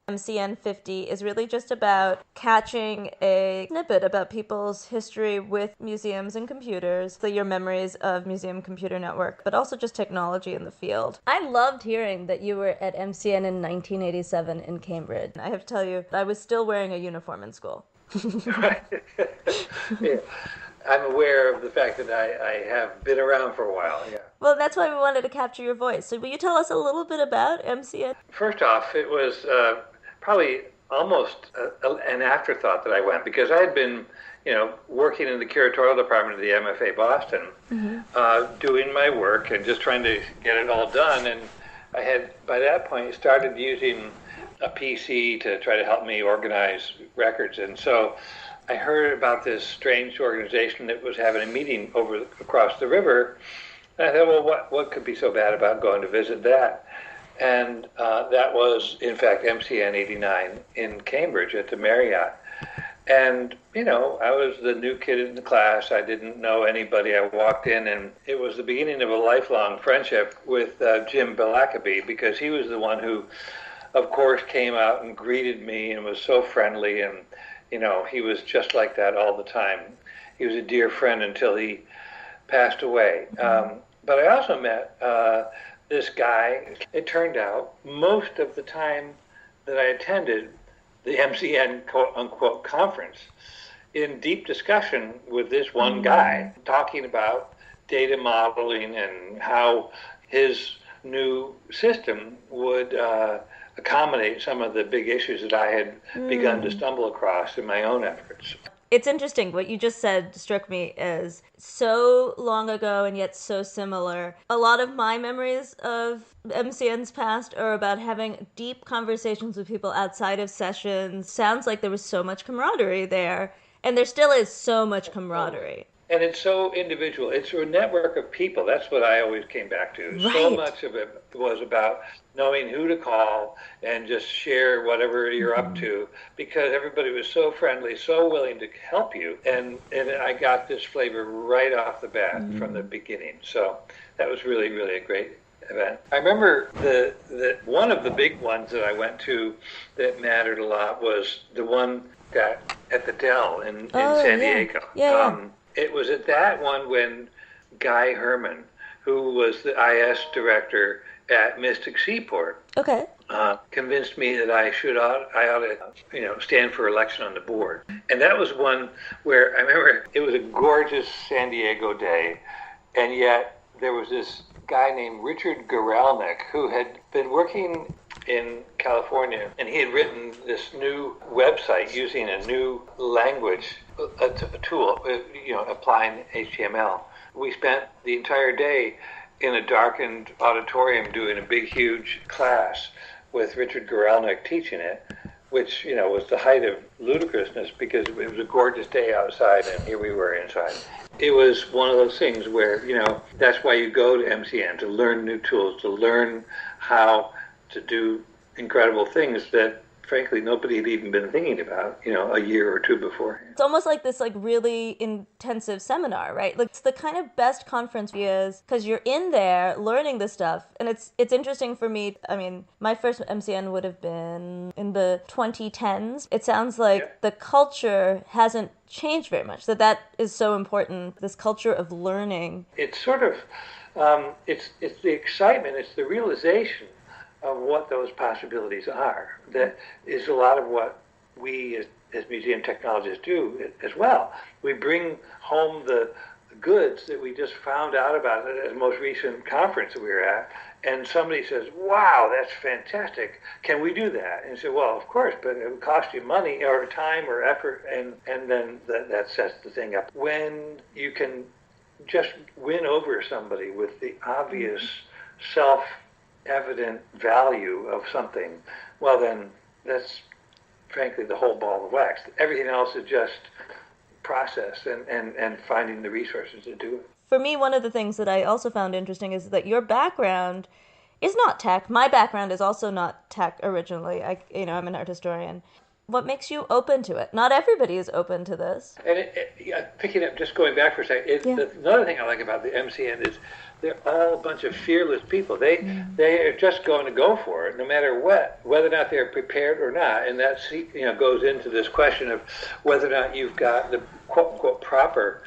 MCN50 is really just about catching a snippet about people's history with museums and computers, so your memories of Museum Computer Network, but also just technology in the field. I loved hearing that you were at MCN in 1987 in Cambridge. I have to tell you, I was still wearing a uniform in school. Yeah. I'm aware of the fact that I have been around for a while, yeah. Well, that's why we wanted to capture your voice. So will you tell us a little bit about MCN? First off, it was probably almost an afterthought that I went, because I had been, working in the curatorial department of the MFA Boston, doing my work and just trying to get it all done. And I had, by that point, started using a PC to try to help me organize records. And so I heard about this strange organization that was having a meeting across the river. And I thought, well, what could be so bad about going to visit that? And that was, in fact, MCN89 in Cambridge at the Marriott. And, I was the new kid in the class. I didn't know anybody. I walked in, and it was the beginning of a lifelong friendship with Jim Bellackaby, because he was the one who, of course, came out and greeted me and was so friendly. And, he was just like that all the time. He was a dear friend until he passed away. But I also met this guy. It turned out most of the time that I attended the MCN quote-unquote conference in deep discussion with this one guy, talking about data modeling and how his new system would accommodate some of the big issues that I had begun to stumble across in my own efforts. It's interesting. What you just said struck me as so long ago and yet so similar. A lot of my memories of MCN's past are about having deep conversations with people outside of sessions. Sounds like there was so much camaraderie there. And there still is so much camaraderie. And it's so individual. It's a network of people. That's what I always came back to. Right. So much of it was about knowing who to call and just share whatever you're up to, because everybody was so friendly, so willing to help you. And I got this flavor right off the bat from the beginning. So that was really, really a great event. I remember the one of the big ones that I went to that mattered a lot was the one that at the Dell in San Diego. It was at that one when Guy Herman, who was the IS director at Mystic Seaport, convinced me that I ought to, stand for election on the board. And that was one where I remember it was a gorgeous San Diego day, and yet there was this guy named Richard Guralnick who had been working in California, and he had written this new website using a new language, a tool, applying HTML. We spent the entire day in a darkened auditorium doing a big, huge class with Richard Guralnick teaching it, which, was the height of ludicrousness because it was a gorgeous day outside and here we were inside. It was one of those things where, that's why you go to MCN, to learn new tools, to learn how to do incredible things that, frankly, nobody had even been thinking about, a year or two before. It's almost like this really intensive seminar, right? Like it's the kind of best conference is because you're in there learning this stuff. And it's interesting for me. I mean, my first MCN would have been in the 2010s. It sounds like the culture hasn't changed very much. That is so important, this culture of learning. It's sort of, it's the excitement, it's the realization of what those possibilities are. That is a lot of what we as museum technologists do as well. We bring home the goods that we just found out about at the most recent conference that we were at, and somebody says, wow, that's fantastic. Can we do that? And you say, well, of course, but it would cost you money or time or effort, and then that sets the thing up. When you can just win over somebody with the obvious self-evident value of something, well then that's frankly the whole ball of wax. Everything else is just process and finding the resources to do it. For me, one of the things that I also found interesting is that your background is not tech. My background is also not tech originally. I'm an art historian. What makes you open to it? Not everybody is open to this. And picking up, just going back for a second, another thing I like about the MCN is they're all a bunch of fearless people. They are just going to go for it, no matter what, whether or not they're prepared or not. And that goes into this question of whether or not you've got the quote unquote proper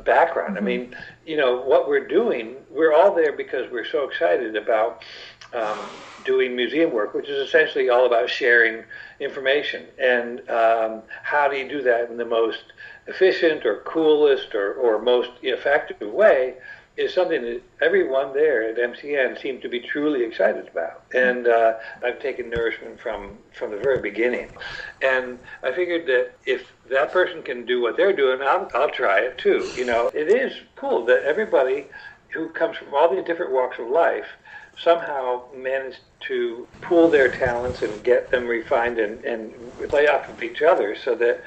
background. I mean, what we're doing, we're all there because we're so excited about doing museum work, which is essentially all about sharing information. And how do you do that in the most efficient or coolest or most effective way is something that everyone there at MCN seemed to be truly excited about. And I've taken nourishment from the very beginning. And I figured that if that person can do what they're doing, I'll try it too. It is cool that everybody who comes from all these different walks of life somehow managed to pool their talents and get them refined and play off of each other so that,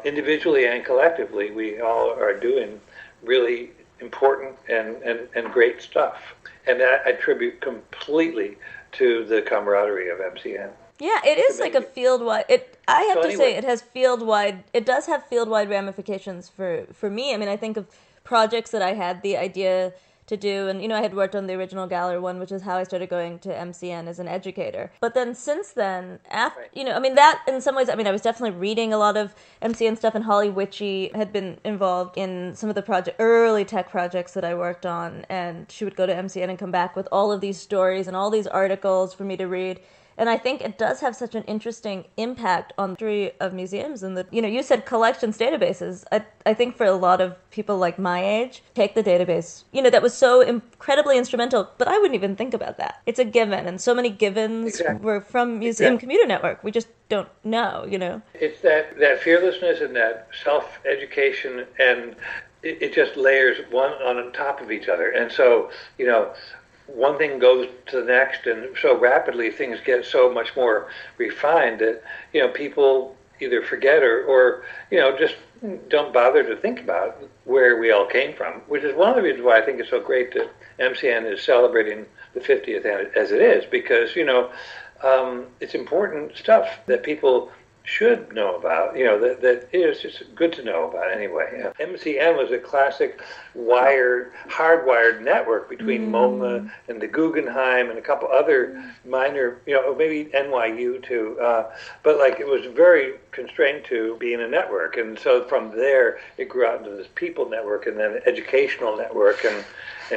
individually and collectively, we all are doing really important and great stuff. And that I attribute completely to the camaraderie of MCN. Yeah, it is like a field-wide. I have to say, it has field-wide. It does have field-wide ramifications for me. I mean, I think of projects that I had the idea to do, and I had worked on the original Galler one, which is how I started going to MCN as an educator. But then since then, after that in some ways, I was definitely reading a lot of MCN stuff, and Holly Witchy had been involved in some of the early tech projects that I worked on, and she would go to MCN and come back with all of these stories and all these articles for me to read. And I think it does have such an interesting impact on the history of museums. And you said collections databases. I think for a lot of people like my age, take the database, that was so incredibly instrumental, but I wouldn't even think about that. It's a given. And so many givens were from Museum Commuter Network. We just don't know, It's that fearlessness and that self-education, and it just layers one on top of each other. And so, one thing goes to the next, and so rapidly things get so much more refined that people either forget or just don't bother to think about where we all came from, which is one of the reasons why I think it's so great that MCN is celebrating the 50th as it is, because it's important stuff that people should know about, that is just good to know about anyway. MCN was a classic hardwired network between MoMA and the Guggenheim and a couple other minor, maybe NYU too, but it was very constrained to being a network. And so from there, it grew out into this people network and then educational network, and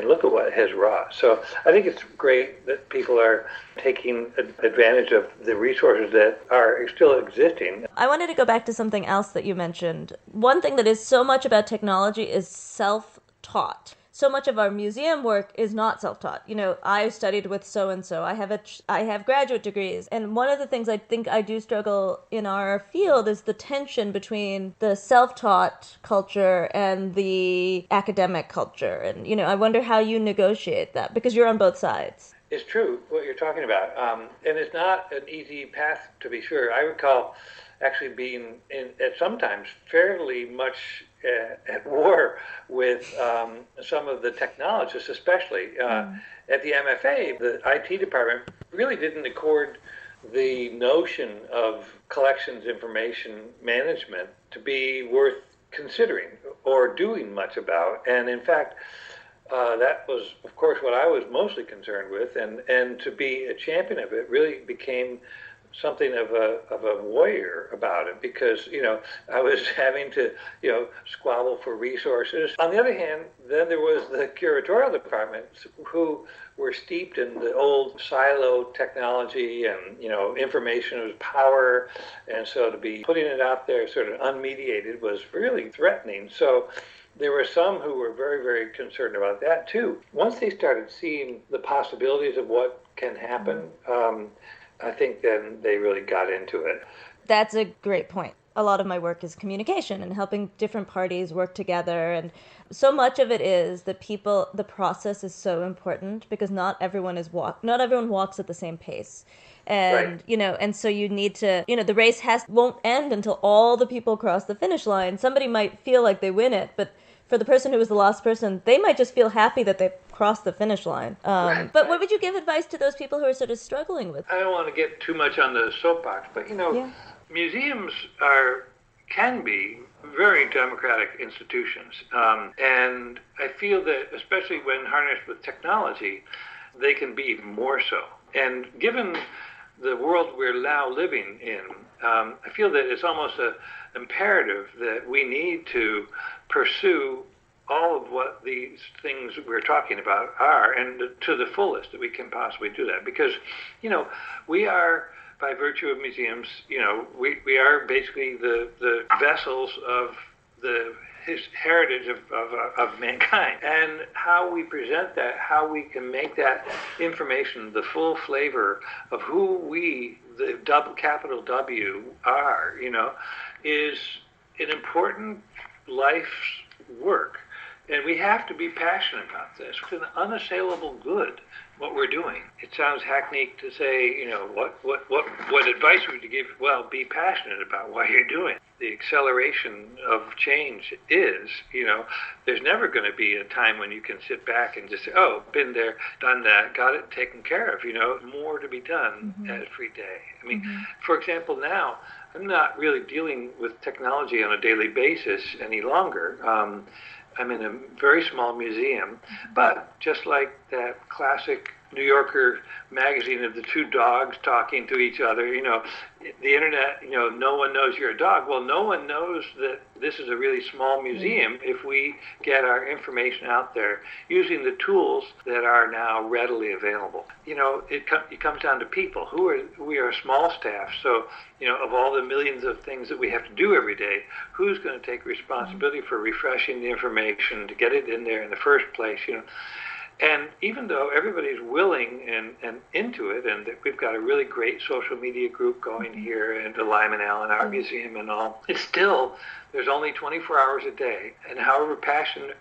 look at what it has wrought. So I think it's great that people are taking advantage of the resources that are still existing. I wanted to go back to something else that you mentioned. One thing that is so much about technology is self-taught. So much of our museum work is not self-taught. I studied with so-and-so. I have graduate degrees. And one of the things I think I do struggle in our field is the tension between the self-taught culture and the academic culture. And, I wonder how you negotiate that, because you're on both sides. It's true what you're talking about. And it's not an easy path, to be sure. I recall actually being at sometimes fairly much at war with some of the technologists, especially at the MFA. The IT department really didn't accord the notion of collections information management to be worth considering or doing much about. And in fact, that was, of course, what I was mostly concerned with, and to be a champion of it really became something of a warrior about it, because I was having to squabble for resources. On the other hand, then there was the curatorial department, who were steeped in the old silo technology, and information was power, and so to be putting it out there sort of unmediated was really threatening. So there were some who were very, very concerned about that too. Once they started seeing the possibilities of what can happen, I think then they really got into it. That's a great point. A lot of my work is communication and helping different parties work together. And so much of it is that the process is so important, because not everyone walks at the same pace. And, right. And so you need to, the race won't end until all the people cross the finish line. Somebody might feel like they win it, but for the person who was the lost person, they might just feel happy that they crossed the finish line. But what would you give advice to those people who are sort of struggling with? I don't want to get too much on the soapbox, but museums can be very democratic institutions, and I feel that especially when harnessed with technology, they can be even more so. And given the world we're now living in, I feel that it's almost an imperative that we need to pursue all of what these things we're talking about are, and to the fullest that we can possibly do that. Because, we are, by virtue of museums, we are basically the vessels of the heritage of mankind. And how we present that, how we can make that information the full flavor of who we, the capital W, are, is an important life's work. And we have to be passionate about this. It's an unassailable good, what we're doing. It sounds hackneyed to say, what advice would you give? Well, be passionate about what you're doing. The acceleration of change is, there's never going to be a time when you can sit back and just say, oh, been there, done that, got it taken care of, more to be done every day. I mean, for example, now, I'm not really dealing with technology on a daily basis any longer. I'm in a very small museum, but just like that classic New Yorker magazine of the two dogs talking to each other, the internet, no one knows you're a dog. Well, no one knows that this is a really small museum if we get our information out there using the tools that are now readily available. It comes down to people. We are a small staff, so, of all the millions of things that we have to do every day, who's going to take responsibility for refreshing the information to get it in there in the first place, And even though everybody's willing and into it, and we've got a really great social media group going here in the Lyman Allyn Art Museum and all, it's still, there's only 24 hours a day. And however passionate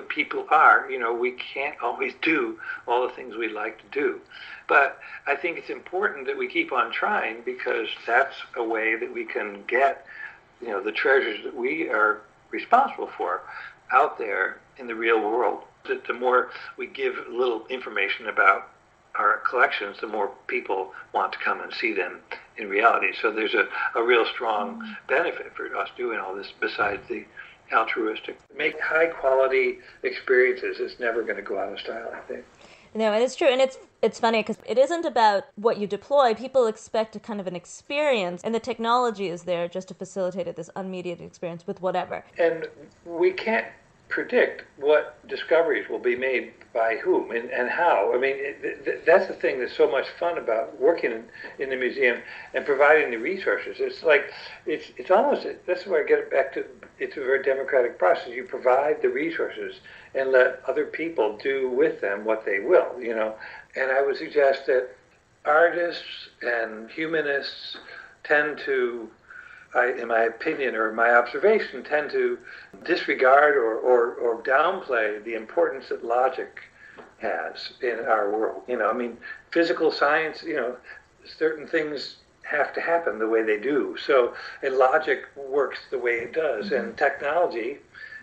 people are, we can't always do all the things we like to do. But I think it's important that we keep on trying, because that's a way that we can get, the treasures that we are responsible for out there in the real world. The more we give a little information about our collections, the more people want to come and see them in reality. So there's a real strong benefit for us doing all this besides the altruistic. Make high quality experiences is never going to go out of style, I think. No, and it's true. And it's funny because it isn't about what you deploy. People expect a kind of an experience, and the technology is there just to facilitate this unmediated experience with whatever. And we can't predict what discoveries will be made by whom and how. I mean, that's the thing that's so much fun about working in the museum and providing the resources. It's like, it's almost, that's where I get it back to, it's a very democratic process. You provide the resources and let other people do with them what they will, And I would suggest that artists and humanists tend to, in my opinion or my observation, tend to disregard or downplay the importance that logic has in our world. Physical science, certain things have to happen the way they do. So, and logic works the way it does. And technology,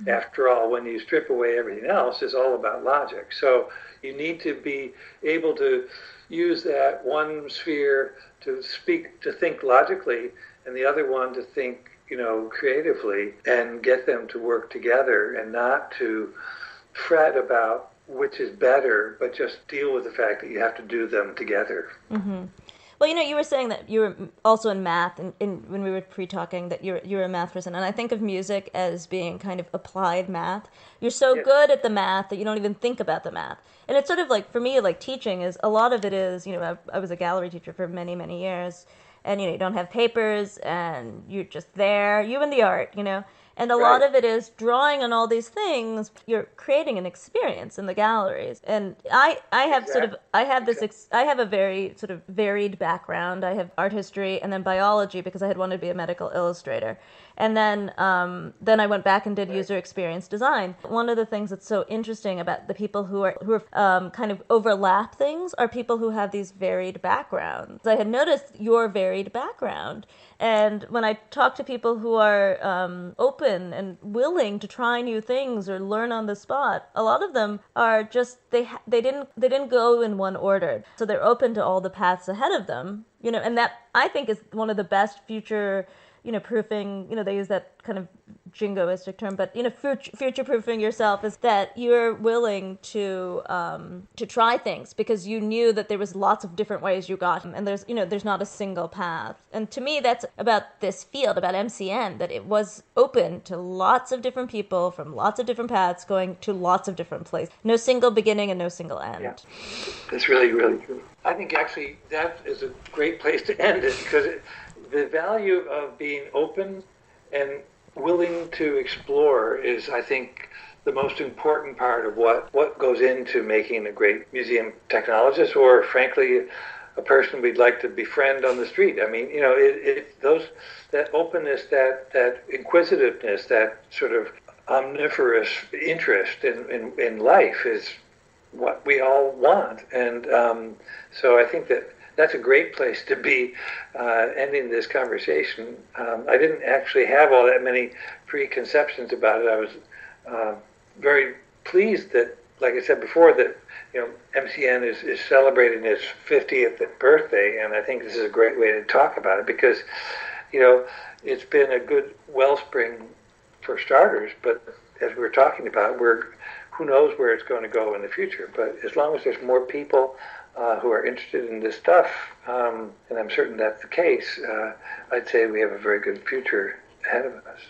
after all, when you strip away everything else, is all about logic. So you need to be able to use that one sphere to think logically, and the other one to think, creatively, and get them to work together, and not to fret about which is better, but just deal with the fact that you have to do them together. Mm-hmm. Well, you were saying that you were also in math, and when we were pre-talking, that you're a math person, and I think of music as being kind of applied math. You're so good at the math that you don't even think about the math. And it's sort of like, for me, like teaching is, a lot of it is, I was a gallery teacher for many, many years, and, you don't have papers, and you're just there, you and the art, And a lot of it is drawing on all these things. You're creating an experience in the galleries. And I have I have a very sort of varied background. I have art history and then biology because I had wanted to be a medical illustrator. And then I went back and did user experience design. One of the things that's so interesting about the people who are kind of overlap things are people who have these varied backgrounds. I had noticed your varied background. And when I talk to people who are open and willing to try new things or learn on the spot, a lot of them are just they didn't go in one order. So they're open to all the paths ahead of them. And that I think is one of the best future, proofing. They use that kind of jingoistic term, but future proofing yourself is that you're willing to try things because you knew that there was lots of different ways you got them, and there's not a single path. And to me, that's about this field, about MCN, that it was open to lots of different people from lots of different paths going to lots of different places. No single beginning and no single end. Yeah, that's really, really true. I think actually that is a great place to end it, because the value of being open and willing to explore is, I think, the most important part of what goes into making a great museum technologist, or frankly, a person we'd like to befriend on the street. I mean, that openness, that inquisitiveness, that sort of omnivorous interest in life is what we all want. And so I think that's a great place to be ending this conversation. I didn't actually have all that many preconceptions about it. I was very pleased that, like I said before, that MCN is celebrating its 50th birthday, and I think this is a great way to talk about it, because it's been a good wellspring for starters, but as we were talking about, who knows where it's going to go in the future. But as long as there's more people who are interested in this stuff, and I'm certain that's the case, I'd say we have a very good future ahead of us.